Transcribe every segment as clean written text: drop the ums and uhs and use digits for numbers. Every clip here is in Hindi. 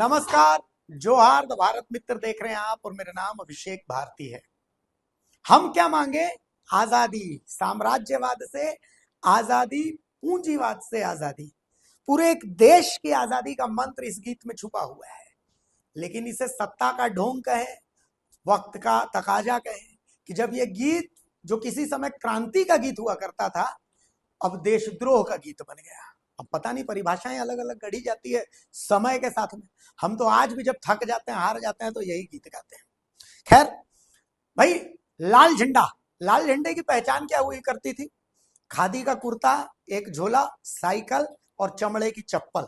नमस्कार। जोहार द भारत मित्र देख रहे हैं आप और मेरा नाम अभिषेक भारती है। हम क्या मांगे? आजादी। साम्राज्यवाद से आजादी, पूंजीवाद से आजादी। पूरे एक देश की आजादी का मंत्र इस गीत में छुपा हुआ है। लेकिन इसे सत्ता का ढोंग कहें, वक्त का तकाजा कहें कि जब ये गीत जो किसी समय क्रांति का गीत हुआ करता था, अब देशद्रोह का गीत बन गया। अब पता नहीं, परिभाषाएं अलग अलग गढ़ी जाती है समय के साथ में। हम तो आज भी जब थक जाते हैं, हार जाते हैं, तो यही गीत गाते हैं। खैर भाई, लाल झंडा, लाल झंडे की पहचान क्या हुई करती थी? खादी का कुर्ता, एक झोला, साइकिल और चमड़े की चप्पल।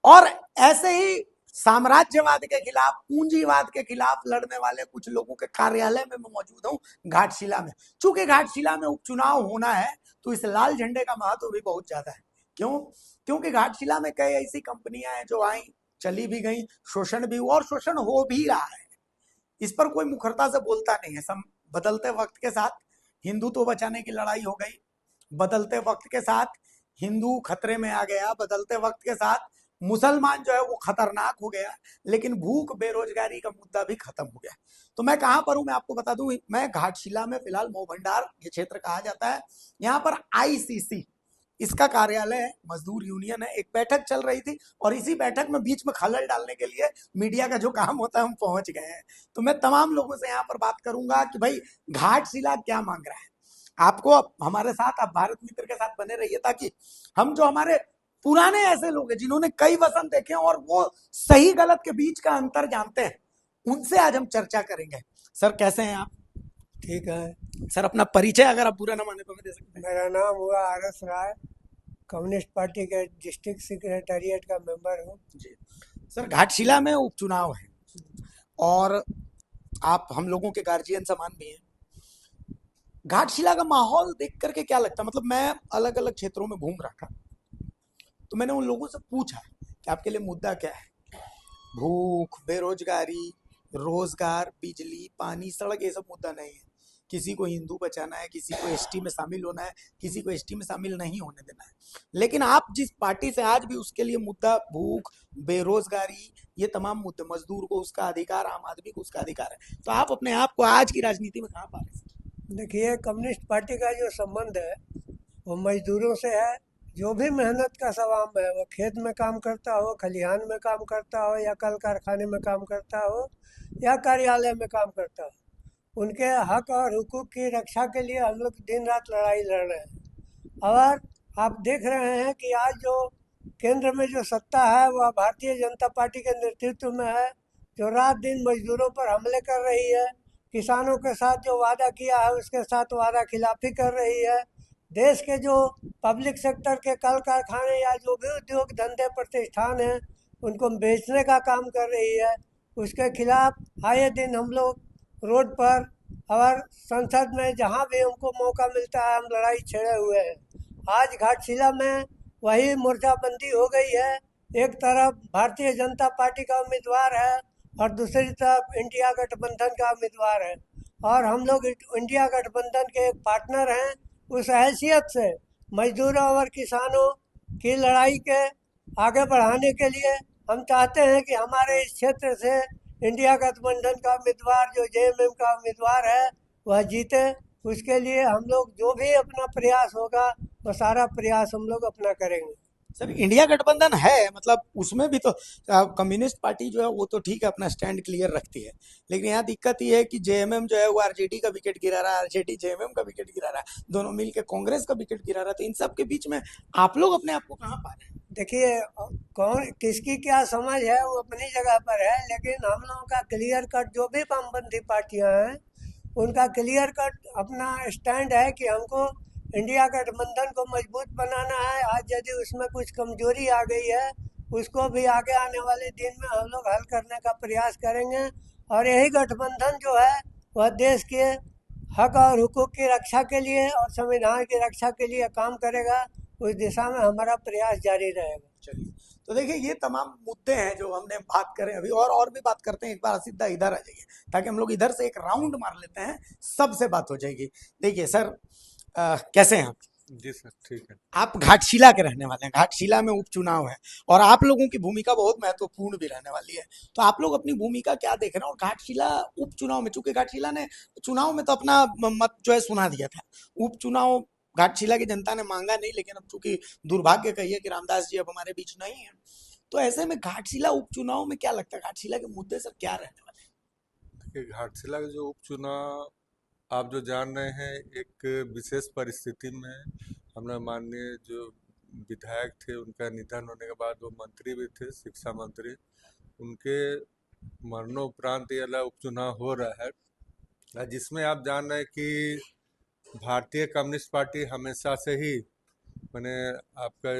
और ऐसे ही साम्राज्यवाद के खिलाफ, पूंजीवाद के खिलाफ लड़ने वाले कुछ लोगों के कार्यालय में मैं मौजूद हूं, घाटशिला में। चूंकि घाटशिला में उपचुनाव होना है, तो इस लाल झंडे का महत्व भी बहुत ज्यादा है। क्यों? क्योंकि घाटशिला में कई ऐसी कंपनियां हैं जो आई, चली भी गई, शोषण भी हुआ और शोषण हो भी रहा है। इस पर कोई मुखरता से बोलता नहीं है। सब बदलते वक्त के साथ हिंदुत्व बचाने की लड़ाई हो गई, बदलते वक्त के साथ हिंदू खतरे में आ गया, बदलते वक्त के साथ मुसलमान जो है वो खतरनाक हो गया, लेकिन भूख बेरोजगारी का मुद्दा भी खत्म हो गया। तो मैं कहां पर हूं, मैं आपको बता दूं। मैं घाटशिला में, फिलहाल मऊ भंडार ये क्षेत्र कहा जाता है। यहाँ पर आईसीसी, इसका कार्यालय है, मजदूर यूनियन है। एक बैठक चल रही थी और इसी बैठक में बीच में खलल डालने के लिए मीडिया का जो काम होता है, हम पहुंच गए हैं। तो मैं तमाम लोगों से यहाँ पर बात करूंगा कि भाई घाटशिला क्या मांग रहा है। आपको हमारे साथ, आप भारत मित्र के साथ बने रहिए, ताकि हम जो हमारे पुराने ऐसे लोग हैं जिन्होंने कई वसंत देखे और वो सही गलत के बीच का अंतर जानते हैं, उनसे आज हम चर्चा करेंगे। सर कैसे हैं आप? ठीक है। सर अपना परिचय अगर आप पूरा ना माने तो मैं दे सकते हैं। मेरा नाम हुआ RS राय, कम्युनिस्ट पार्टी के डिस्ट्रिक्ट सेक्रेटेरिएट का मेंबर हूँ। जी सर, घाटशिला में उपचुनाव है और आप हम लोगों के गार्जियन समान भी हैं। घाटशिला का माहौल देख करके क्या लगता है? मतलब मैं अलग अलग क्षेत्रों में घूम रहा था, तो मैंने उन लोगों से पूछा कि आपके लिए मुद्दा क्या है। भूख, बेरोजगारी, रोजगार, बिजली, पानी, सड़क, ये सब मुद्दा नहीं है। किसी को हिंदू बचाना है, किसी को एसटी में शामिल होना है, किसी को एसटी में शामिल नहीं होने देना है। लेकिन आप जिस पार्टी से, आज भी उसके लिए मुद्दा भूख, बेरोजगारी, ये तमाम मुद्दे, मजदूर को उसका अधिकार, आम आदमी को उसका अधिकार है। तो आप अपने आप को आज की राजनीति में कहाँ पा रहे हैं? देखिए, कम्युनिस्ट पार्टी का जो संबंध है वो मजदूरों से है। जो भी मेहनत का स्वाम है, वो खेत में काम करता हो, खलिहान में काम करता हो, या कल कारखाने में काम करता हो, या कार्यालय में काम करता हो, उनके हक और हुकूक की रक्षा के लिए हम लोग दिन रात लड़ाई लड़ रहे हैं। और आप देख रहे हैं कि आज जो केंद्र में जो सत्ता है वह भारतीय जनता पार्टी के नेतृत्व में है, जो रात दिन मजदूरों पर हमले कर रही है, किसानों के साथ जो वादा किया है उसके साथ वादा खिलाफी कर रही है, देश के जो पब्लिक सेक्टर के कल कारखाने या जो भी उद्योग धंधे प्रतिष्ठान हैं उनको बेचने का काम कर रही है, उसके खिलाफ आए दिन हम लोग रोड पर और संसद में जहाँ भी हमको मौका मिलता है हम लड़ाई छेड़े हुए हैं। आज घाटशिला में वही मोर्चाबंदी हो गई है। एक तरफ भारतीय जनता पार्टी का उम्मीदवार है और दूसरी तरफ इंडिया गठबंधन का उम्मीदवार है, और हम लोग इंडिया गठबंधन के एक पार्टनर हैं। उस हैसियत से मजदूरों और किसानों की लड़ाई के आगे बढ़ाने के लिए हम चाहते हैं कि हमारे इस क्षेत्र से इंडिया गठबंधन का उम्मीदवार, जो JMM का उम्मीदवार है, वह जीते। उसके लिए हम लोग जो भी अपना प्रयास होगा वो सारा प्रयास हम लोग अपना करेंगे। सर इंडिया गठबंधन है, मतलब उसमें भी तो कम्युनिस्ट पार्टी जो है वो तो ठीक है, अपना स्टैंड क्लियर रखती है। लेकिन यहाँ दिक्कत ये है कि जेएमएम जो है वो आरजेडी का विकेट गिरा रहा है, आरजेडी जेएमएम का विकेट गिरा रहा है, दोनों मिलकर कांग्रेस का विकेट गिरा रहा है। तो इन सब के बीच में आप लोग अपने आप को कहाँ पा रहे हैं? देखिए, कौन किसकी क्या समझ है वो अपनी जगह पर है, लेकिन हम लोगों का क्लियर कट, जो भी वामपंथी पार्टियां हैं उनका क्लियर कट अपना स्टैंड है कि हमको इंडिया गठबंधन को मजबूत बनाना है। आज यदि उसमें कुछ कमजोरी आ गई है, उसको भी आगे आने वाले दिन में हम लोग हल करने का प्रयास करेंगे। और यही गठबंधन जो है वह देश के हक और हुकूक की रक्षा के लिए और संविधान की रक्षा के लिए काम करेगा। उस दिशा में हमारा प्रयास जारी रहेगा। चलिए, तो देखिए ये तमाम मुद्दे हैं जो हमने बात करें अभी, और भी बात करते हैं। एक बार सीधा इधर आ जाइए ताकि हम लोग इधर से एक राउंड मार लेते हैं, सबसे बात हो जाएगी। देखिए सर, कैसे हैं आप? जी सर, ठीक है। आप घाटशिला के रहने वाले हैं, घाटशिला में उपचुनाव है और आप लोगों की भूमिका बहुत महत्वपूर्ण भी रहने वाली है। तो आप लोग अपनी भूमिका क्या देख रहे हैं? और घाटशिला उपचुनाव में, चूंकि घाटशिला ने चुनाव में तो अपना मत जो है सुना दिया था, उपचुनाव घाटशिला की जनता ने मांगा नहीं, लेकिन अब चूंकि दुर्भाग्य कहिए कि रामदास जी अब हमारे बीच नहीं है, तो ऐसे में घाटशिला उपचुनाव में क्या लगता है, घाटशिला के मुद्दे सर क्या रहने वाले देखिए, घाटशिला का जो उपचुनाव आप जो जान रहे हैं, एक विशेष परिस्थिति में हमारे माननीय जो विधायक थे, उनका निधन होने के बाद वो मंत्री भी थे, शिक्षा मंत्री, उनके मरणोपरांत ये वाला उपचुनाव हो रहा है, जिसमें आप जान रहे हैं कि भारतीय कम्युनिस्ट पार्टी हमेशा से ही मैंने आपका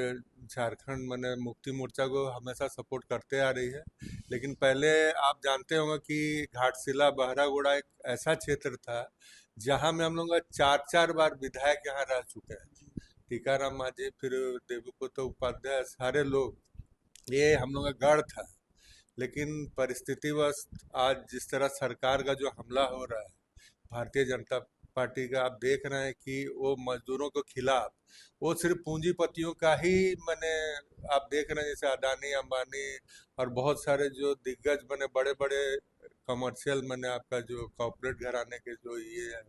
झारखंड मैंने मुक्ति मोर्चा को हमेशा सपोर्ट करते आ रही है। लेकिन पहले आप जानते होंगे कि घाटशिला बहरागोड़ा एक ऐसा क्षेत्र था जहां में हम लोग का चार चार बार विधायक यहाँ रह चुके हैं। टीकाराम मांझी, फिर देवीपुत्र उपाध्याय, सारे लोग, ये हम लोग का गढ़ था। लेकिन परिस्थितिवश आज जिस तरह सरकार का जो हमला हो रहा है भारतीय जनता पार्टी का, आप देख रहे हैं कि वो मजदूरों के खिलाफ, वो सिर्फ पूंजीपतियों का ही मैंने, आप देख रहे हैं जैसे अडानी, अंबानी और बहुत सारे जो दिग्गज मैंने बड़े बड़े कमर्शियल मैंने आपका जो कॉर्पोरेट घराने के जो ये है,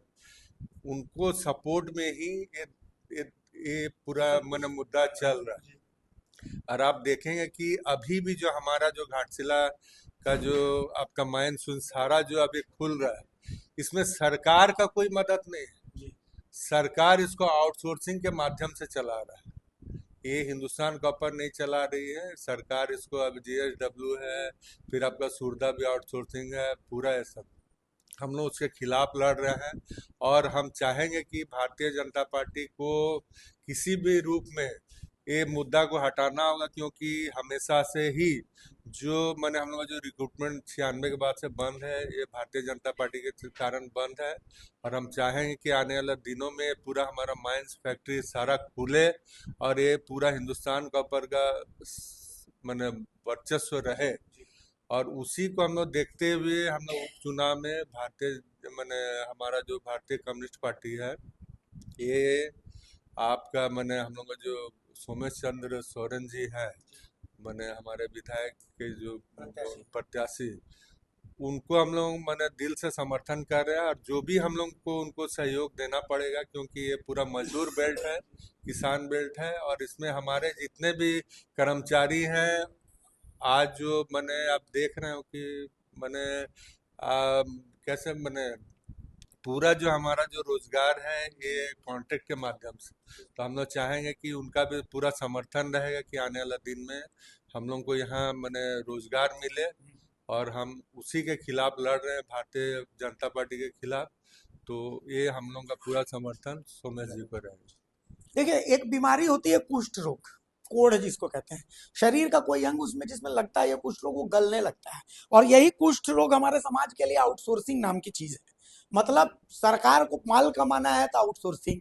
उनको सपोर्ट में ही ये, ये पूरा मैंने मुद्दा चल रहा है। और आप देखेंगे कि अभी भी जो हमारा जो घाटशिला का जो आपका मानसून सारा जो अभी खुल रहा है, इसमें सरकार का कोई मदद नहीं है। सरकार इसको आउटसोर्सिंग के माध्यम से चला रहा है। ये हिंदुस्तान कॉपर नहीं चला रही है सरकार, इसको अब जीएसडब्ल्यू है, फिर आपका सूरदा भी आउटसोर्सिंग है, पूरा ये सब हम लोग उसके खिलाफ लड़ रहे हैं। और हम चाहेंगे कि भारतीय जनता पार्टी को किसी भी रूप में ये मुद्दा को हटाना होगा, क्योंकि हमेशा से ही जो मैंने हम लोग का जो रिक्रूटमेंट 96 के बाद से बंद है, ये भारतीय जनता पार्टी के कारण बंद है। और हम चाहेंगे कि आने वाले दिनों में पूरा हमारा माइंस फैक्ट्री सारा खुले और ये पूरा हिंदुस्तान कॉपर का मैंने वर्चस्व रहे। और उसी को हम लोग देखते हुए हम लोग उपचुनाव में भारतीय मैंने हमारा जो भारतीय कम्युनिस्ट पार्टी है, ये आपका मैंने हम लोग का जो सोमेश चंद्र सोरेन जी है, मैंने हमारे विधायक के जो प्रत्याशी, उनको हम लोग मैंने दिल से समर्थन कर रहे हैं। और जो भी हम लोग को उनको सहयोग देना पड़ेगा, क्योंकि ये पूरा मजदूर बेल्ट है, किसान बेल्ट है, और इसमें हमारे जितने भी कर्मचारी हैं, आज जो मैंने आप देख रहे हो कि मैंने कैसे मैंने पूरा जो हमारा जो रोजगार है ये कॉन्ट्रैक्ट के माध्यम से, तो हम लोग चाहेंगे कि उनका भी पूरा समर्थन रहेगा कि आने वाला दिन में हम लोग को यहाँ मैंने रोजगार मिले। और हम उसी के खिलाफ लड़ रहे हैं, भारतीय जनता पार्टी के खिलाफ। तो ये हम लोग का पूरा समर्थन सोमेश जी को रहेगा। देखिए, एक बीमारी होती है कुष्ठ रोग, कोढ़ जिसको कहते हैं, शरीर का कोई अंग उसमें जिसमें लगता है, ये कुष्ठ रोग वो गलने लगता है। और यही कुष्ठ रोग हमारे समाज के लिए आउटसोर्सिंग नाम की चीज है। मतलब सरकार को माल कमाना है तो आउटसोर्सिंग,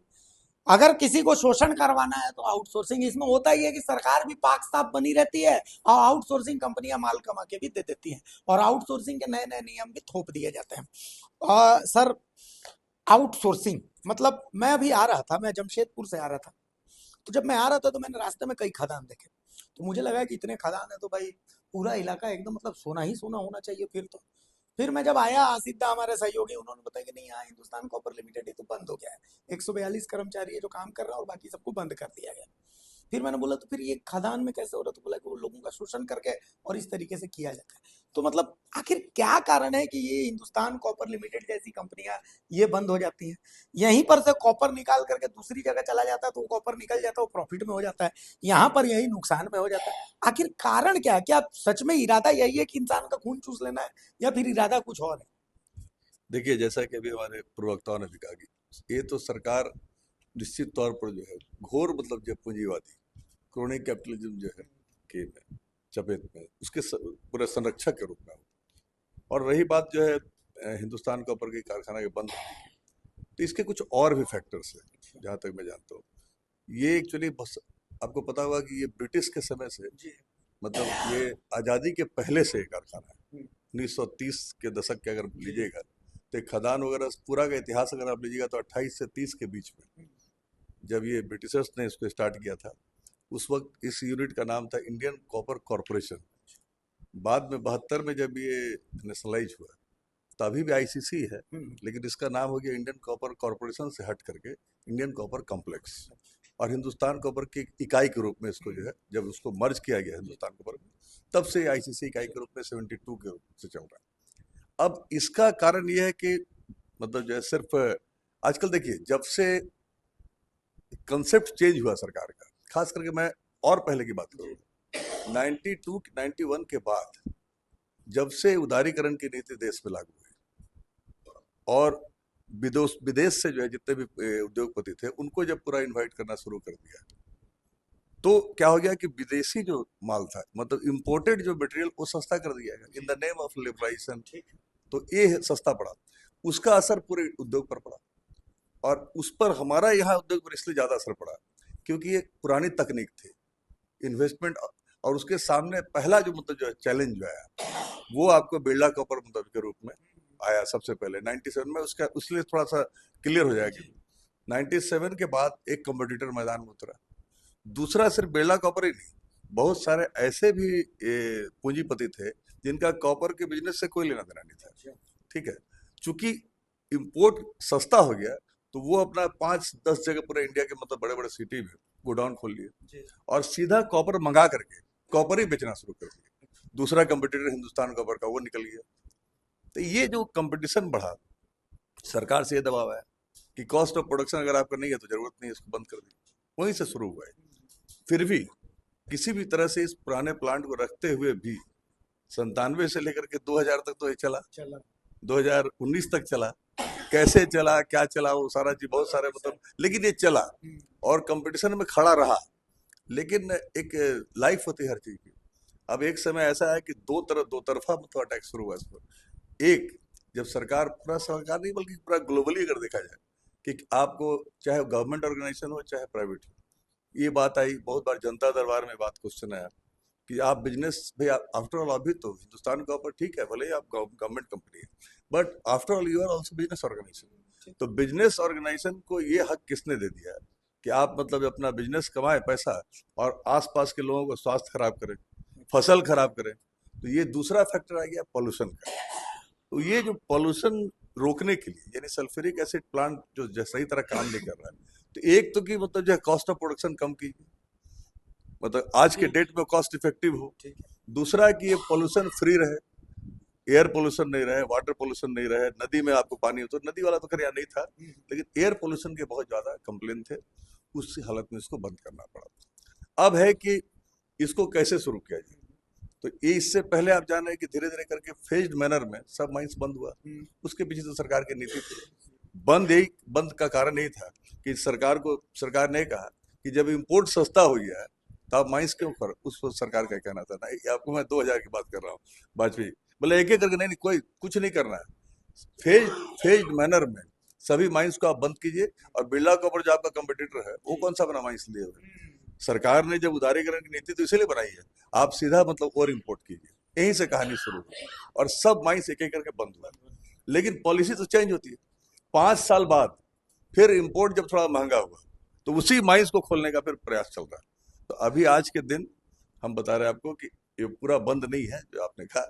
अगर किसी को शोषण करवाना है तो आउटसोर्सिंग। इसमें होता ही है कि सरकार भी पाक साफ बनी रहती है और आउटसोर्सिंग कंपनियां माल कमा के भी दे देती हैं, और आउटसोर्सिंग के नए नए नियम भी थोप दिए जाते हैं। और सर, आउटसोर्सिंग मतलब, मैं अभी आ रहा था, मैं जमशेदपुर से आ रहा था, तो जब मैं आ रहा था तो मैंने रास्ते में कई खदान देखे, तो मुझे लगा कि इतने खदान है तो भाई पूरा इलाका एकदम मतलब सोना ही सोना होना चाहिए फिर तो। फिर मैं जब आया, सीधा हमारे सहयोगी उन्होंने बताया कि नहीं, यहाँ हिंदुस्तान कॉपर लिमिटेड ये तो बंद हो गया है, 142 कर्मचारी है जो काम कर रहा है और बाकी सबको बंद कर दिया गया। फिर मैंने बोला तो फिर ये खदान में कैसे हो रहा, तो बोला कि वो लोगों का शोषण करके और इस तरीके से किया जाता है। तो मतलब आखिर क्या कारण है कि ये हिंदुस्तान कॉपर लिमिटेड जैसी कंपनियां ये बंद हो जाती हैं, यहीं पर से कॉपर निकाल करके दूसरी जगह चला जाता है तो वो कॉपर निकल जाता है, वो प्रॉफिट में हो जाता है, यहाँ पर यही नुकसान में हो जाता है। आखिर कारण क्या है? क्या सच में इरादा यही है कि इंसान का खून चूस लेना है, या फिर इरादा कुछ और है? देखिए, जैसा कि अभी हमारे प्रवक्ताओं ने भी कहा कि ये तो सरकार निश्चित तौर पर जो है घोर मतलब जो पूंजीवादी क्रोनिक कैपिटलिज्म जो है के चपेट में, उसके पूरे संरक्षक के रूप में हो। और रही बात जो है हिंदुस्तान कॉपर के कारखाना के बंद होने की, तो इसके कुछ और भी फैक्टर्स हैं जहाँ तक मैं जानता हूँ। ये एक्चुअली आपको पता होगा कि ये ब्रिटिश के समय से, मतलब ये आज़ादी के पहले से कारखाना है। 1930 के दशक के अगर लीजिएगा तो खदान वगैरह पूरा का इतिहास अगर आप लीजिएगा तो 28 से 30 के बीच में जब ये ब्रिटिशर्स ने इसको स्टार्ट किया था, उस वक्त इस यूनिट का नाम था इंडियन कॉपर कॉरपोरेशन। बाद में 72 में जब ये नेशनलाइज हुआ, तो अभी भी आईसीसी है, लेकिन इसका नाम हो गया इंडियन कॉपर कॉरपोरेशन से हट करके इंडियन कॉपर कॉम्प्लेक्स। और हिंदुस्तान कॉपर की इकाई के रूप में इसको जो है, जब उसको मर्ज किया गया हिंदुस्तान कॉपर में, तब से आईसीसी इकाई के रूप में 72 के रूप से चल रहा है। अब इसका कारण यह है कि मतलब जो है सिर्फ आजकल देखिए, जब से कंसेप्ट चेंज हुआ सरकार का, खास करके मैं और पहले की बात करूँगा, 92 91 के बाद जब से उदारीकरण की नीति देश में लागू हुई और विदेश से जो है जितने भी उद्योगपति थे उनको जब पूरा इनवाइट करना शुरू कर दिया, तो क्या हो गया कि विदेशी जो माल था, मतलब इंपोर्टेड जो मटेरियल, वो सस्ता कर दिया गया in the name of liberalisation. तो ये सस्ता पड़ा, उसका असर पूरे उद्योग पर पड़ा, और उस पर हमारा यहाँ उद्योग पर इसलिए ज्यादा असर पड़ा क्योंकि ये पुरानी तकनीक थी, इन्वेस्टमेंट, और उसके सामने पहला जो मतलब जो है चैलेंज जो आया वो आपको बिरला कॉपर मतलब के रूप में आया सबसे पहले 97 में। उसका उसलिए थोड़ा सा क्लियर हो जाएगा, 97 के बाद एक कॉम्पिटिटर मैदान में उतरा। दूसरा सिर्फ बिरला कॉपर ही नहीं, बहुत सारे ऐसे भी पूंजीपति थे जिनका कॉपर के बिजनेस से कोई लेना देना नहीं था। ठीक है, चूंकि इंपोर्ट सस्ता हो गया तो वो अपना 5-10 जगह पूरे इंडिया के मतलब बड़े बड़े सिटी में गोडाउन खोल लिए और सीधा कॉपर मंगा करके कॉपर ही बेचना शुरू कर दिया। दूसरा कंपटीटर हिंदुस्तान कॉपर का वो निकल गया। तो ये जो कंपटीशन बढ़ा, सरकार से ये दबाव है कि कॉस्ट ऑफ प्रोडक्शन अगर आपका नहीं है तो जरूरत नहीं है, इसको बंद कर दी। वहीं से शुरू हुआ है। फिर भी किसी भी तरह से इस पुराने प्लांट को रखते हुए भी 97 से लेकर के 2000 तक तो ये चला, 2019 तक चला। कैसे चला, क्या चला, वो सारा चीज बहुत सारे मतलब, लेकिन ये चला और कंपटीशन में खड़ा रहा। लेकिन एक लाइफ होती है हर चीज की। अब एक समय ऐसा है कि दो तरफा मतलब अटैक शुरू हुआ इस पर। एक, जब सरकार, पूरा सरकार नहीं बल्कि पूरा ग्लोबली अगर देखा जाए कि आपको चाहे गवर्नमेंट ऑर्गेनाइजेशन हो चाहे प्राइवेट हो, ये बात आई बहुत बार जनता दरबार में, बात क्वेश्चन आया कि आप बिजनेस, भाई आफ्टर ऑल अभी तो हिंदुस्तान का ऊपर ठीक है, भले ही आप गवर्नमेंट कंपनी है, but after all you are also business organisation. तो बिजनेस ऑर्गेनाइजेशन को ये हक किसने दे दिया है कि आप मतलब अपना बिजनेस कमाए पैसा और आसपास के लोगों को स्वास्थ्य खराब करें, फसल खराब करें। तो ये दूसरा फैक्टर आ गया पॉल्यूशन का। तो ये जो पॉल्यूशन रोकने के लिए, यानी सल्फ्यूरिक एसिड प्लांट जो सही तरह काम नहीं कर रहा है, तो एक तो कि मतलब जो है कॉस्ट ऑफ प्रोडक्शन कम कीजिए, मतलब आज के डेट में कॉस्ट इफेक्टिव हो। दूसरा कि ये पोल्यूशन फ्री रहे, एयर पोल्यूशन नहीं रहे, वाटर पोल्यूशन नहीं रहे, नदी में आपको पानी हो, तो नदी वाला तो खैर यहाँ नहीं था, लेकिन एयर पोल्यूशन के बहुत ज्यादा कंप्लेन थे। उस हालत में इसको बंद करना पड़ा। अब है कि इसको कैसे शुरू किया जाए। तो ये इससे पहले आप जान रहे हैं कि धीरे धीरे करके फेज्ड मैनर में सब माइंस बंद हुआ। उसके पीछे तो सरकार की नीति थी। बंद का कारण यही था कि सरकार ने कहा कि जब इंपोर्ट सस्ता हो गया है तो आप माइंस क्यों कर, उस पर सरकार का कहना था ना। आपको मैं 2000 की बात कर रहा हूँ, वाजपेयी बोले एक एक करके, नहीं कोई कुछ नहीं करना है, फेज्ड मैनर में सभी माइंस को आप बंद कीजिए। और बिरला कॉपर जो आपका कंपटीटर है वो कौन सा अपना माइंस लिए हुए, सरकार ने जब उदारीकरण की नीति तो इसीलिए बनाई है, आप सीधा मतलब और इंपोर्ट कीजिए। यहीं से कहानी शुरू हुई और सब माइंस एक एक करके बंद हुआ। लेकिन पॉलिसी तो चेंज होती है। 5 साल बाद फिर इंपोर्ट जब थोड़ा महंगा हुआ तो उसी माइंस को खोलने का फिर प्रयास चल रहा है। तो अभी आज के दिन हम बता रहे हैं आपको कि ये पूरा बंद नहीं है, जो आपने कहा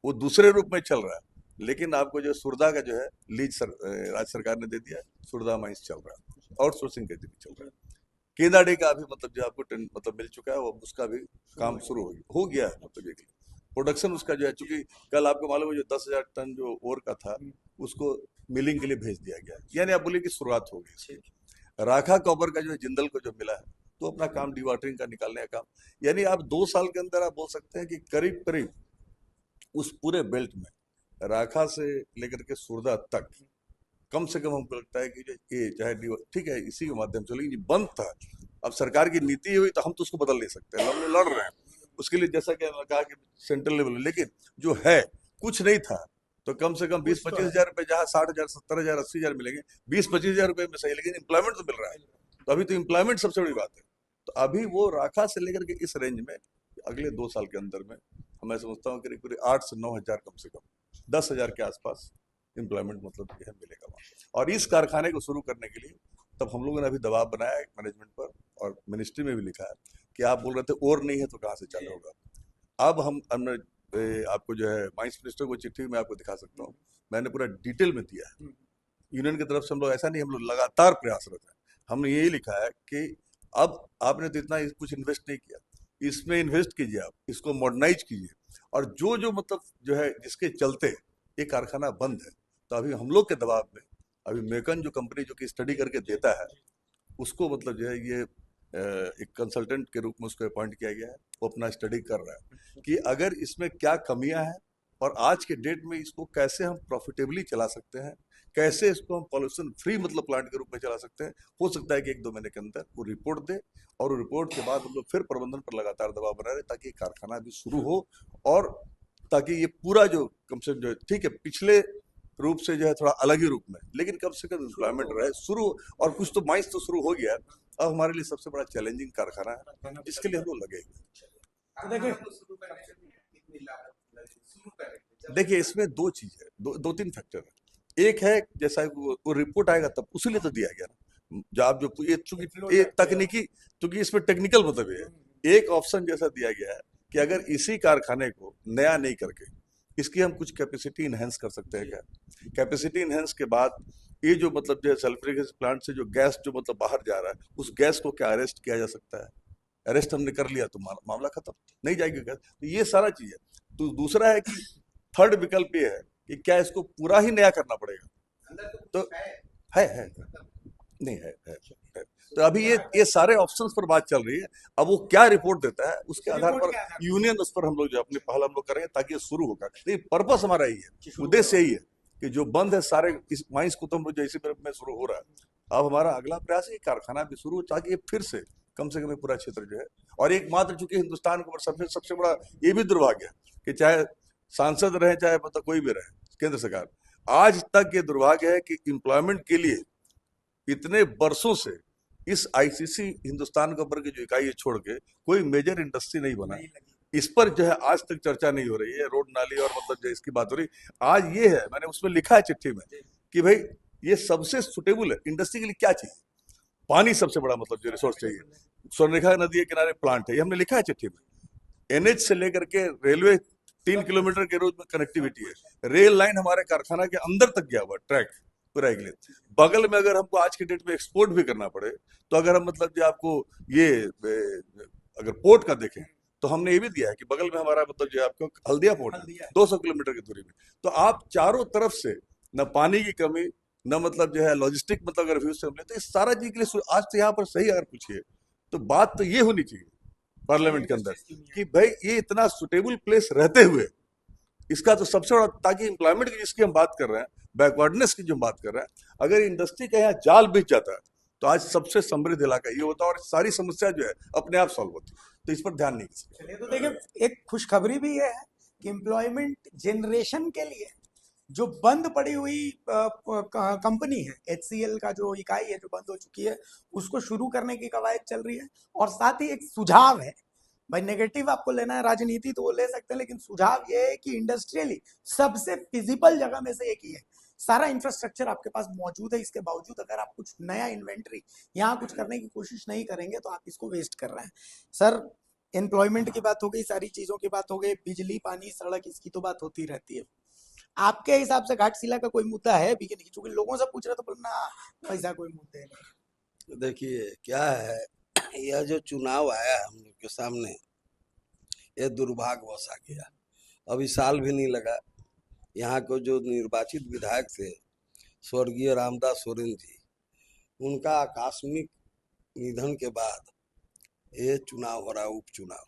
वो दूसरे रूप में चल रहा है। लेकिन आपको जो सुरदा का जो है राज्य सरकार ने दे दिया, सुरदा माइंस चल रहा है, आउटसोर्सिंग के दिन चल रहा है। केदाड़ी का भी मतलब जो आपको मतलब मिल चुका है, वो उसका भी काम शुरू हो गया है। मतलब ये प्रोडक्शन उसका जो है, चूंकि कल आपको मालूम है जो 10,000 टन जो ओर का था उसको मिलिंग के लिए भेज दिया गया, यानी आप बोलिए कि शुरुआत हो गई। राखा कॉपर का जो है जिंदल को जो मिला है तो अपना काम डिवाटरिंग का निकालने का काम, यानी आप 2 साल के अंदर आप बोल सकते हैं कि करीब करीब उस पूरे बेल्ट में राखा से लेकर के सुरदा तक कम से कम हमको लगता है कि ये चाहे ठीक है इसी के माध्यम से, लेकिन बंद था। अब सरकार की नीति हुई तो हम तो उसको बदल नहीं सकते, हम लड़ रहे हैं उसके लिए, जैसा कि मैंने कहा कि सेंट्रल लेवल। लेकिन जो है कुछ नहीं था तो कम से कम 20-25 हजार रुपए, जहाँ 60,000, 70,000, 80,000 मिलेंगे, 20-25 हजार रुपए में सही, लेकिन एम्प्लॉयमेंट तो मिल रहा है। तो अभी तो एम्प्लॉयमेंट सबसे बड़ी बात है। तो अभी वो राखा से लेकर के इस रेंज में अगले 2 साल के अंदर में मैं समझता हूँ करीब 8 से 9 हजार, कम से कम 10,000 के आसपास एम्प्लॉयमेंट मतलब यह मिलेगा वहाँ। और इस कारखाने को शुरू करने के लिए तब हम लोगों ने अभी दबाव बनाया है मैनेजमेंट पर, और मिनिस्ट्री में भी लिखा है कि आप बोल रहे थे और नहीं है तो कहाँ से चालू होगा। अब हमने आपको जो है माइंस मिनिस्टर को चिट्ठी मैं आपको दिखा सकता हूँ, मैंने पूरा डिटेल में दिया है। यूनियन की तरफ से हम लोग ऐसा नहीं, हम लोग लगातार प्रयासरत हैं। हमने यही लिखा है कि अब आपने तो इतना कुछ इन्वेस्ट नहीं किया, इसमें इन्वेस्ट कीजिए, आप इसको मॉडर्नाइज कीजिए, और जो मतलब जो है जिसके चलते ये कारखाना बंद है, तो अभी हम लोग के दबाव में अभी मेकन जो कंपनी जो कि स्टडी करके देता है, उसको मतलब जो है ये एक कंसल्टेंट के रूप में उसको अपॉइंट किया गया है। वो अपना स्टडी कर रहा है कि अगर इसमें क्या कमियां हैं और आज के डेट में इसको कैसे हम प्रॉफिटेबली चला सकते हैं, कैसे इसको हम पॉल्यूशन फ्री मतलब प्लांट के रूप में चला सकते हैं। हो सकता है कि 1-2 महीने के अंदर वो रिपोर्ट दे, और रिपोर्ट के बाद हम लोग फिर प्रबंधन पर लगातार दबाव बना रहे ताकि कारखाना भी शुरू हो, और ताकि ये पूरा जो कम से कम जो है, ठीक है पिछले रूप से जो है थोड़ा अलग ही रूप में, लेकिन कम से कम एम्प्लॉयमेंट रहे शुरू, और कुछ तो माइंस तो शुरू हो गया है। अब हमारे लिए सबसे बड़ा चैलेंजिंग कारखाना है, इसके लिए हम लोग लगे हुए हैं। देखिए इसमें दो चीज है, दो तीन फैक्टर है। एक है जैसा वो रिपोर्ट आएगा तब उसी लिए तो दिया गया ना, जो आप जो ये चूंकि ये तकनीकी, क्योंकि इसमें टेक्निकल मतलब ये है, एक ऑप्शन जैसा दिया गया है कि अगर इसी कारखाने को नया नहीं करके इसकी हम कुछ कैपेसिटी इनहेंस कर सकते हैं क्या। कैपेसिटी इनहेंस के बाद ये जो मतलब जो है सल्फ्यूरिक प्लांट से जो गैस जो मतलब बाहर जा रहा है, उस गैस को क्या अरेस्ट किया जा सकता है। अरेस्ट हमने कर लिया तो मामला खत्म, नहीं जाएगी गैस। तो ये सारा चीज है। तो दूसरा है कि थर्ड विकल्प ये है कि क्या इसको पूरा ही नया करना पड़ेगा। तो है नहीं है। तो अभी ये सारे ऑप्शंस पर बात चल रही है। अब वो क्या रिपोर्ट देता है उसके आधार पर यूनियन उस पर हम लोग जो अपने पहल हम लोग करेंगे ताकि ये शुरू होगा। तो पर्पस हमारा यही है, उद्देश्य यही है कि जो बंद है सारे इस माइंस को तो हम लोग जैसे में शुरू हो रहा है। अब हमारा अगला प्रयास है कारखाना भी शुरू हो ताकि ये फिर से कम पूरा क्षेत्र जो है, और एकमात्र चूंकि हिंदुस्तान का सबसे बड़ा ये भी दुर्भाग्य है कि चाहे सांसद रहे चाहे मतलब कोई भी रहे केंद्र सरकार, आज तक ये दुर्भाग्य है कि एम्प्लॉयमेंट के लिए इतने वर्षों से इस आईसीसी हिंदुस्तान के ऊपर की जो इकाई छोड़ के कोई मेजर इंडस्ट्री नहीं बना। इस पर जो है आज तक चर्चा नहीं हो रही है। रोड नाली और मतलब जो इसकी बात हो रही आज ये है, मैंने उसमें लिखा है चिट्ठी में कि भाई ये सबसे सुटेबल है इंडस्ट्री के लिए। क्या चाहिए? पानी सबसे बड़ा मतलब जो रिसोर्स चाहिए। स्वर्णरेखा नदी के किनारे प्लांट है, ये हमने लिखा है चिट्ठी में। एनएच से लेकर के रेलवे 3 किलोमीटर के रोज में कनेक्टिविटी है। रेल लाइन हमारे कारखाना के अंदर तक गया हुआ ट्रैक पूरा के लिए। बगल में अगर हमको आज के डेट में एक्सपोर्ट भी करना पड़े तो अगर हम मतलब जो आपको ये अगर पोर्ट का देखें तो हमने ये भी दिया है कि बगल में हमारा मतलब जो आपको हल्दिया पोर्ट है 200 किलोमीटर की दूरी में। तो आप चारों तरफ से न पानी की कमी न मतलब जो है लॉजिस्टिक मतलब अगर व्यू से हमले तो इस सारा चीज के लिए आज तो यहाँ पर सही अगर पूछिए तो बात तो ये होनी चाहिए पार्लियामेंट के अंदर कि भाई ये इतना सुटेबल प्लेस रहते हुए इसका तो सबसे बड़ा, ताकि एम्प्लॉयमेंट की जिसकी हम बात कर रहे हैं, बैकवर्डनेस की जो हम बात कर रहे हैं, अगर इंडस्ट्री का यहाँ जाल बिछ जाता है तो आज सबसे समृद्ध इलाका ये होता है और सारी समस्या जो है अपने आप सॉल्व होती है। तो इस पर ध्यान नहीं चलिए तो देखिए एक खुशखबरी भी ये है कि एम्प्लॉयमेंट जनरेशन के लिए जो बंद पड़ी हुई कंपनी है HCL का जो इकाई है जो बंद हो चुकी है उसको शुरू करने की कवायद चल रही है। और साथ ही एक सुझाव है, भाई नेगेटिव आपको लेना है राजनीति तो वो ले सकते हैं, लेकिन सुझाव ये है कि इंडस्ट्रियली सबसे फिजिबल जगह में से एक ही है। सारा इंफ्रास्ट्रक्चर आपके पास मौजूद है, इसके बावजूद अगर आप कुछ नया इन्वेंट्री यहाँ कुछ करने की कोशिश नहीं करेंगे तो आप इसको वेस्ट कर रहे हैं। सर एम्प्लॉयमेंट की बात हो गई, सारी चीजों की बात हो गई, बिजली पानी सड़क इसकी तो बात होती रहती है। आपके हिसाब से घाटशिला का कोई मुद्दा है भी कि नहीं? क्योंकि लोगों से पूछ रहे तो बोलना वैसा कोई मुद्दे नहीं। देखिए क्या है, यह जो चुनाव आया हम लोग के सामने ये दुर्भाग्यवश आ गया। अभी साल भी नहीं लगा, यहाँ को जो निर्वाचित विधायक थे स्वर्गीय रामदास सोरेन जी, उनका आकस्मिक निधन के बाद ये चुनाव हो रहा है, उपचुनाव।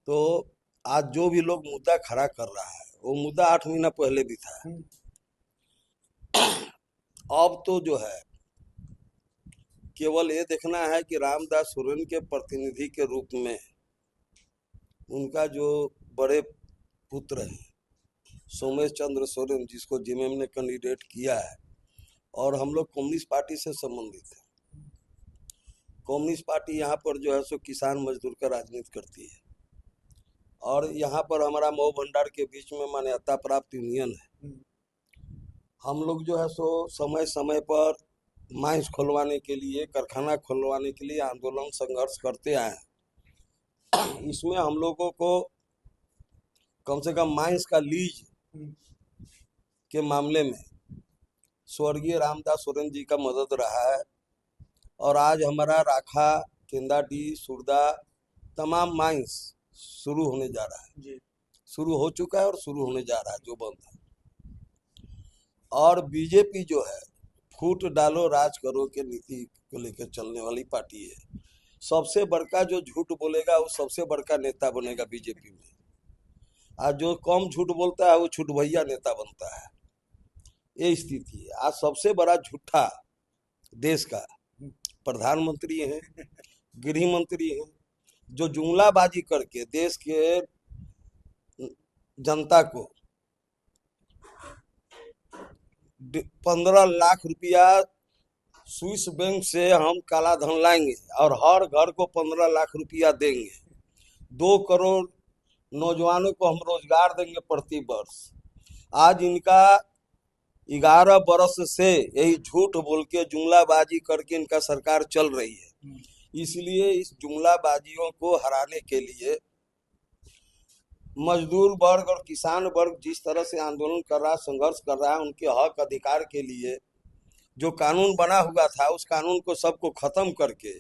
तो आज जो भी लोग मुद्दा खड़ा कर रहा है वो मुद्दा 8 महीना पहले भी था। अब तो जो है केवल ये देखना है कि रामदास सोरेन के प्रतिनिधि के रूप में उनका जो बड़े पुत्र हैं सोमेश चंद्र सोरेन, जिसको जेएमएम ने कैंडिडेट किया है, और हम लोग कम्युनिस्ट पार्टी से संबंधित हैं। कम्युनिस्ट पार्टी यहाँ पर जो है सो किसान मजदूर का राजनीति करती है, और यहाँ पर हमारा मऊ भंडार के बीच में मान्यता प्राप्त यूनियन है। हम लोग जो है सो समय समय पर माइंस खुलवाने के लिए, कारखाना खुलवाने के लिए आंदोलन संघर्ष करते आए हैं। इसमें हम लोगों को कम से कम माइंस का लीज के मामले में स्वर्गीय रामदास सोरेन जी का मदद रहा है। और आज हमारा राखा, केंदाडी, सुरदा तमाम माइंस शुरू होने जा रहा है, जी शुरू हो चुका है और शुरू होने जा रहा है जो बंद है। और बीजेपी जो है फूट डालो राज करो के नीति को लेकर चलने वाली पार्टी है। सबसे बड़का जो झूठ बोलेगा वो सबसे बड़का नेता बनेगा बीजेपी में। आज जो कम झूठ बोलता है वो झूठ भैया नेता बनता है। ये स्थिति है। आज सबसे बड़ा झूठा देश का प्रधानमंत्री है, गृह मंत्री है, जो जुमलाबाजी करके देश के जनता को 15 लाख रुपया स्विस बैंक से हम काला धन लाएंगे और हर घर को 15 लाख रुपया देंगे। 2 करोड़ नौजवानों को हम रोजगार देंगे प्रति वर्ष। आज इनका 11 बरस से यही झूठ बोल के जुमलाबाजी करके इनका सरकार चल रही है। इसलिए इस जुमलाबाजियों को हराने के लिए मजदूर वर्ग और किसान वर्ग जिस तरह से आंदोलन कर रहा है, संघर्ष कर रहा है, उनके हक अधिकार के लिए जो कानून बना हुआ था उस कानून को सबको खत्म करके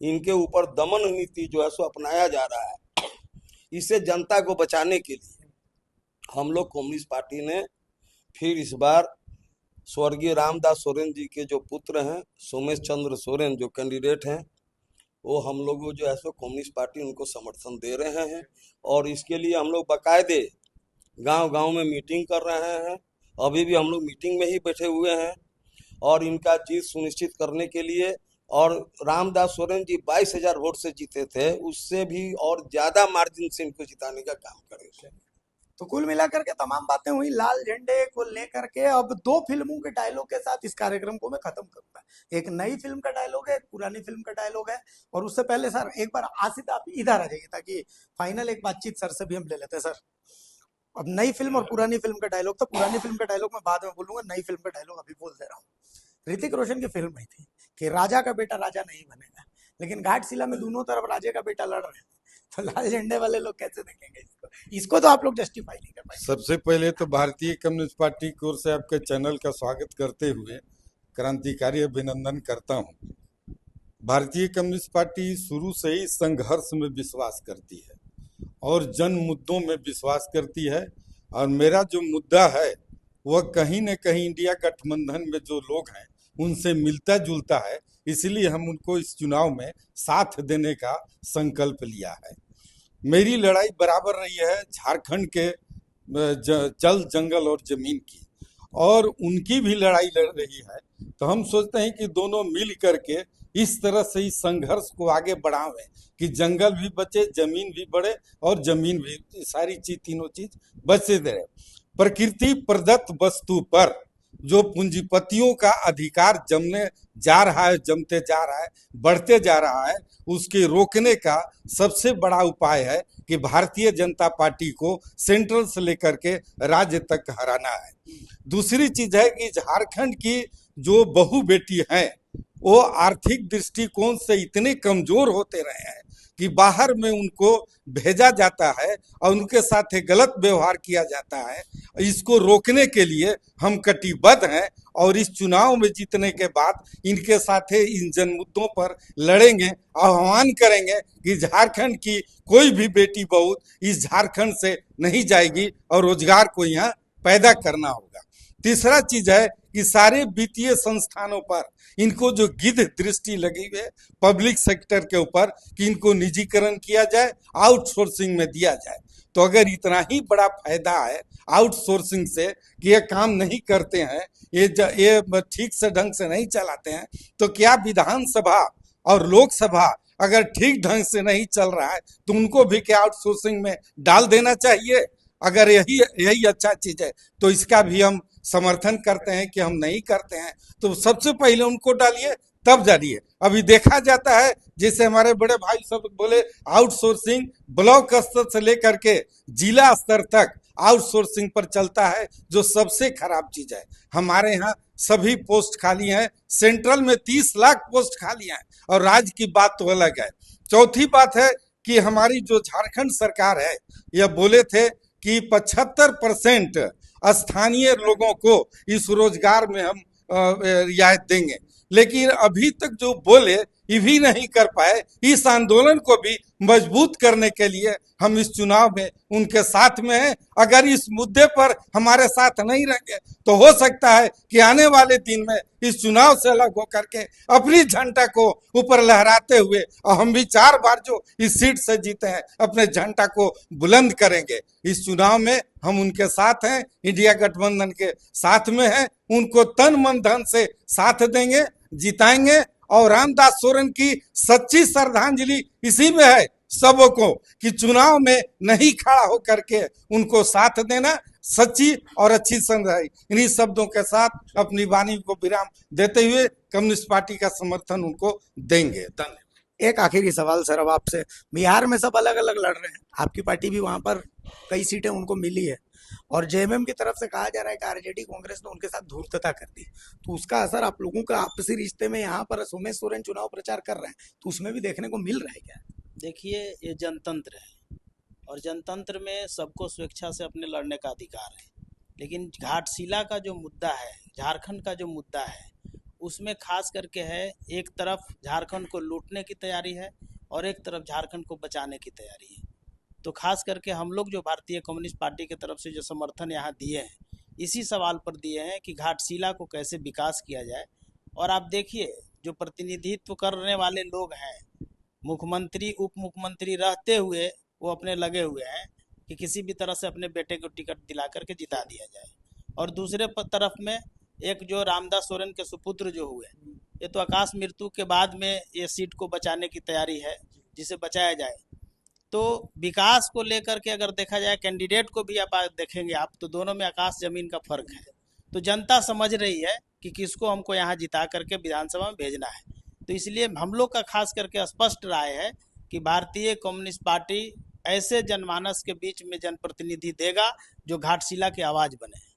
इनके ऊपर दमन नीति जो है सो अपनाया जा रहा है। इससे जनता को बचाने के लिए हम लोग कम्युनिस्ट पार्टी ने फिर इस बार स्वर्गीय रामदास सोरेन जी के जो पुत्र हैं सोमेश चंद्र सोरेन जो कैंडिडेट हैं, वो हम लोग जो है सो कम्युनिस्ट पार्टी उनको समर्थन दे रहे हैं। और इसके लिए हम लोग बाकायदे गांव-गांव में मीटिंग कर रहे हैं। अभी भी हम लोग मीटिंग में ही बैठे हुए हैं और इनका जीत सुनिश्चित करने के लिए। और रामदास सोरेन जी 22,000 वोट से जीते थे, उससे भी और ज्यादा मार्जिन से इनको जिताने का काम करेंगे। तो कुल मिलाकर के तमाम बातें हुई लाल झंडे को लेकर के। अब 2 फिल्मों के डायलॉग के साथ इस कार्यक्रम को मैं खत्म करूंगा। एक नई फिल्म का डायलॉग है, एक पुरानी फिल्म का डायलॉग है। और उससे पहले सर एक बार आसिफ आप इधर आ जाइए ताकि फाइनल एक बातचीत सर से भी हम ले लेते हैं। सर अब नई फिल्म और पुरानी फिल्म का डायलॉग था, पुरानी फिल्म का डायलॉग मैं बाद में बोलूंगा, नई फिल्म का डायलॉग अभी बोल दे रहा हूँ। ऋतिक रोशन की फिल्म आई थी कि राजा का बेटा राजा नहीं बनेगा, लेकिन घाटशिला में दोनों तरफ राजे का बेटा लड़ रहे हैं। तो लाल झंडे वाले लोग कैसे देखेंगे इसको तो आप लोग जस्टिफाई नहीं कर पाएंगे। सबसे पहले तो भारतीय कम्युनिस्ट पार्टी की ओर से आपके चैनल का स्वागत करते हुए क्रांतिकारी अभिनंदन करता हूं। भारतीय कम्युनिस्ट पार्टी शुरू से ही संघर्ष में विश्वास करती है और जन मुद्दों में विश्वास करती है। और मेरा जो मुद्दा है वह कहीं न कहीं इंडिया गठबंधन में जो लोग हैं उनसे मिलता जुलता है, इसलिए हम उनको इस चुनाव में साथ देने का संकल्प लिया है। मेरी लड़ाई बराबर रही है झारखंड के जल जंगल और जमीन की, और उनकी भी लड़ाई लड़ रही है। तो हम सोचते हैं कि दोनों मिल करके इस तरह से इस संघर्ष को आगे बढ़ावें कि जंगल भी बचे, जमीन भी बढ़े और जमीन भी, सारी चीज, तीनों चीज बचे रहे। प्रकृति प्रदत्त वस्तु पर जो पूंजीपतियों का अधिकार जमने जा रहा है, जमते जा रहा है, बढ़ते जा रहा है, उसके रोकने का सबसे बड़ा उपाय है कि भारतीय जनता पार्टी को सेंट्रल से लेकर के राज्य तक हराना है। दूसरी चीज है कि झारखंड की जो बहू बेटी हैं वो आर्थिक दृष्टिकोण से इतने कमजोर होते रहे हैं कि बाहर में उनको भेजा जाता है और उनके साथ गलत व्यवहार किया जाता है। इसको रोकने के लिए हम कटिबद्ध हैं और इस चुनाव में जीतने के बाद इनके साथ इन जन मुद्दों पर लड़ेंगे। आह्वान करेंगे कि झारखंड की कोई भी बेटी बहू इस झारखंड से नहीं जाएगी और रोजगार को यहाँ पैदा करना होगा। तीसरा चीज है कि सारे वित्तीय संस्थानों पर इनको जो गिद्ध दृष्टि लगी है पब्लिक सेक्टर के ऊपर कि इनको निजीकरण किया जाए, आउटसोर्सिंग में दिया जाए। तो अगर इतना ही बड़ा फायदा है आउटसोर्सिंग से कि ये काम नहीं करते हैं, ये ठीक से ढंग से नहीं चलाते हैं, तो क्या विधानसभा और लोकसभा अगर ठीक ढंग से नहीं चल रहा है तो उनको भी क्या आउटसोर्सिंग में डाल देना चाहिए? अगर यही अच्छा चीज है तो इसका भी हम समर्थन करते हैं कि हम नहीं करते हैं। तो सबसे पहले उनको डालिए तब जानिए। अभी देखा जाता है जैसे हमारे बड़े भाई सब बोले आउटसोर्सिंग ब्लॉक स्तर से लेकर के जिला स्तर तक आउटसोर्सिंग पर चलता है, जो सबसे खराब चीज है। हमारे यहाँ सभी पोस्ट खाली हैं, सेंट्रल में 30 लाख पोस्ट खाली हैं, और राज्य की बात तो अलग है। चौथी बात है कि हमारी जो झारखंड सरकार है, यह बोले थे कि 75% स्थानीय लोगों को इस रोजगार में हम रियायत देंगे, लेकिन अभी तक जो बोले ये भी नहीं कर पाए। इस आंदोलन को भी मजबूत करने के लिए हम इस चुनाव में उनके साथ में हैं। अगर इस मुद्दे पर हमारे साथ नहीं रहेंगे तो हो सकता है कि आने वाले दिन में इस चुनाव से अलग होकर के अपनी झंडा को ऊपर लहराते हुए, और हम भी 4 बार जो इस सीट से जीते हैं, अपने झंडा को बुलंद करेंगे। इस चुनाव में हम उनके साथ हैं, इंडिया गठबंधन के साथ में हैं, उनको तन मन धन से साथ देंगे, जिताएंगे। और रामदास सोरेन की सच्ची श्रद्धांजलि इसी में है सबों को, कि चुनाव में नहीं खड़ा होकर के उनको साथ देना, सच्ची और अच्छी श्रद्धांजलि। इन्हीं शब्दों के साथ अपनी वाणी को विराम देते हुए कम्युनिस्ट पार्टी का समर्थन उनको देंगे। धन्यवाद। एक आखिरी सवाल सर, अब आपसे, बिहार में सब अलग अलग लड़ रहे हैं, आपकी पार्टी भी वहां पर कई सीटें उनको मिली है, और जेएमएम की तरफ से कहा जा रहा है कि आरजेडी कांग्रेस ने उनके साथ धूर्तता कर दी, तो उसका असर आप लोगों का आपसी रिश्ते में, यहाँ पर उमेश सोरेन चुनाव प्रचार कर रहे हैं, तो उसमें भी देखने को मिल रहा है क्या? देखिए, ये जनतंत्र है, और जनतंत्र में सबको स्वेच्छा से अपने लड़ने का अधिकार है। लेकिन घाटशिला का जो मुद्दा है, झारखंड का जो मुद्दा है, उसमें खास करके है, एक तरफ झारखंड को लूटने की तैयारी है और एक तरफ झारखंड को बचाने की तैयारी है। तो खास करके हम लोग जो भारतीय कम्युनिस्ट पार्टी की तरफ से जो समर्थन यहाँ दिए हैं, इसी सवाल पर दिए हैं कि घाटशिला को कैसे विकास किया जाए। और आप देखिए, जो प्रतिनिधित्व करने वाले लोग हैं, मुख्यमंत्री उप मुख्यमंत्री रहते हुए वो अपने लगे हुए हैं कि किसी भी तरह से अपने बेटे को टिकट दिला करके जिता दिया जाए। और दूसरे तरफ में एक जो रामदास सोरेन के सुपुत्र जो हुए, ये तो आकाश मृत्यु के बाद में ये सीट को बचाने की तैयारी है, जिसे बचाया जाए। तो विकास को लेकर के अगर देखा जाए, कैंडिडेट को भी आप देखेंगे आप, तो दोनों में आकाश जमीन का फर्क है। तो जनता समझ रही है कि किसको हमको यहाँ जिता करके विधानसभा में भेजना है। तो इसलिए हम लोग का खास करके स्पष्ट राय है कि भारतीय कम्युनिस्ट पार्टी ऐसे जनमानस के बीच में जनप्रतिनिधि देगा जो घाटशिला की आवाज बने।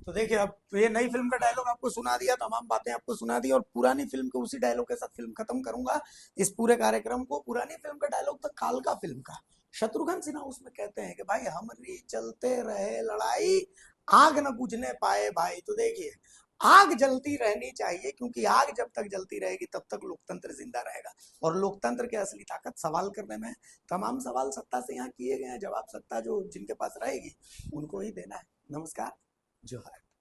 तो देखिए, अब ये नई फिल्म का डायलॉग आपको सुना दिया, तमाम बातें आपको सुना दी, और पुरानी फिल्म के उसी डायलॉग के साथ फिल्म खत्म करूंगा इस पूरे कार्यक्रम को। पुरानी फिल्म का डायलॉग था कालका फिल्म का, शत्रुघ्न सिन्हा उसमें कहते हैं कि भाई हमरी चलते रहे लड़ाई, आग न बुझने पाए भाई। तो देखिए, आग जलती रहनी चाहिए, क्योंकि आग जब तक जलती रहेगी तब तक लोकतंत्र जिंदा रहेगा, और लोकतंत्र की असली ताकत सवाल करने में है। तमाम सवाल सत्ता से यहाँ किए गए हैं, जवाब सत्ता जो जिनके पास रहेगी उनको ही देना है। नमस्कार, जोहार।